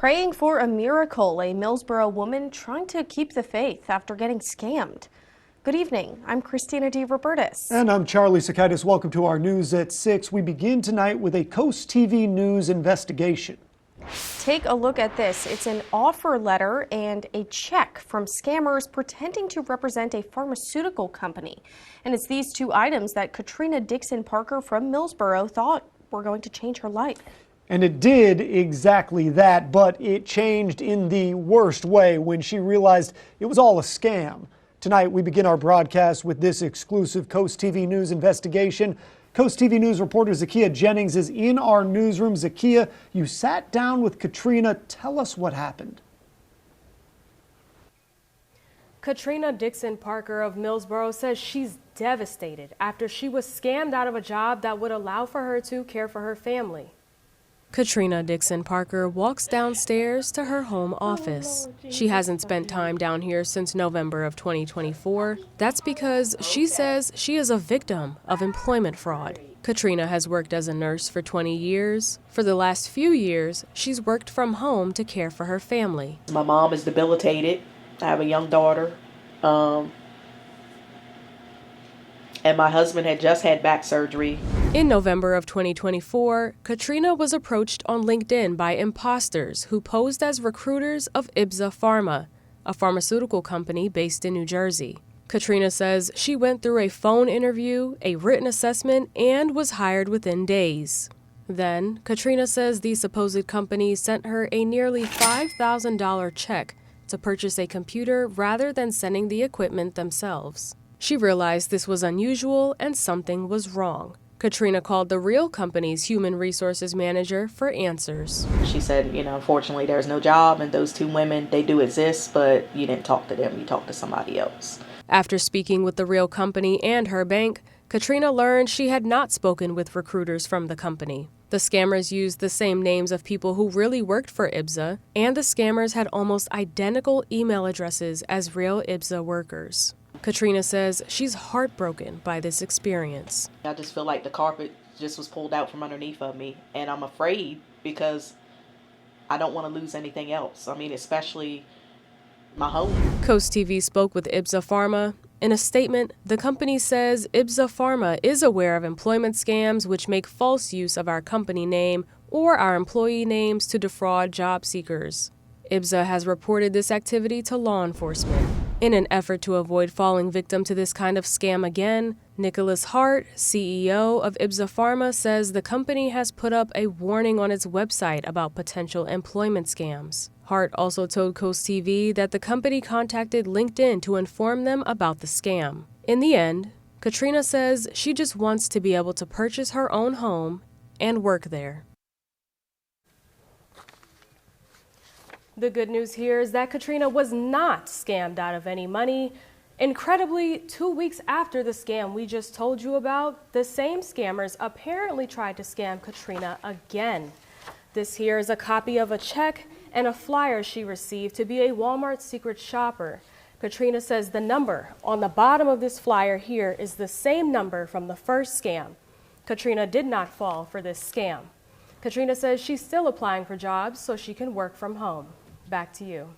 Praying for a miracle, a Millsboro woman trying to keep the faith after getting scammed. Good evening, I'm Christina DeRobertis. And I'm Charlie Sakaitis. Welcome to our News at 6. We begin tonight with a Coast TV News investigation. Take a look at this. It's an offer letter and a check from scammers pretending to represent a pharmaceutical company. And it's these two items that Katrina Dixon Parker from Millsboro thought were going to change her life. And it did exactly that, but it changed in the worst way when she realized it was all a scam. Tonight, we begin our broadcast with this exclusive Coast TV News investigation. Coast TV News reporter Zakiya Jennings is in our newsroom. Zakiya, you sat down with Katrina. Tell us what happened. Katrina Dixon Parker of Millsboro says she's devastated after she was scammed out of a job that would allow for her to care for her family. Katrina Dixon Parker walks downstairs to her home office. She hasn't spent time down here since November of 2024. That's because she says she is a victim of employment fraud. Katrina has worked as a nurse for 20 years. For the last few years, she's worked from home to care for her family. My mom is debilitated. I have a young daughter. And my husband had just had back surgery. In November of 2024, Katrina was approached on LinkedIn by imposters who posed as recruiters of IBSA Pharma, a pharmaceutical company based in New Jersey. Katrina says she went through a phone interview, a written assessment, and was hired within days. Then, Katrina says the supposed company sent her a nearly $5,000 check to purchase a computer rather than sending the equipment themselves. She realized this was unusual and something was wrong. Katrina called the real company's human resources manager for answers. She said, unfortunately there's no job, and those two women, they do exist, but you didn't talk to them, you talked to somebody else. After speaking with the real company and her bank, Katrina learned she had not spoken with recruiters from the company. The scammers used the same names of people who really worked for IBSA, and the scammers had almost identical email addresses as real IBSA workers. Katrina says she's heartbroken by this experience. I just feel like the carpet just was pulled out from underneath of me, and I'm afraid because I don't want to lose anything else. Especially my home. Coast TV spoke with IBSA Pharma. In a statement, the company says IBSA Pharma is aware of employment scams which make false use of our company name or our employee names to defraud job seekers. IBSA has reported this activity to law enforcement. In an effort to avoid falling victim to this kind of scam again, Nicholas Hart, CEO of IBSA Pharma, says the company has put up a warning on its website about potential employment scams. Hart also told Coast TV that the company contacted LinkedIn to inform them about the scam. In the end, Katrina says she just wants to be able to purchase her own home and work there. The good news here is that Katrina was not scammed out of any money. Incredibly, 2 weeks after the scam we just told you about, the same scammers apparently tried to scam Katrina again. This here is a copy of a check and a flyer she received to be a Walmart secret shopper. Katrina says the number on the bottom of this flyer here is the same number from the first scam. Katrina did not fall for this scam. Katrina says she's still applying for jobs so she can work from home. Back to you.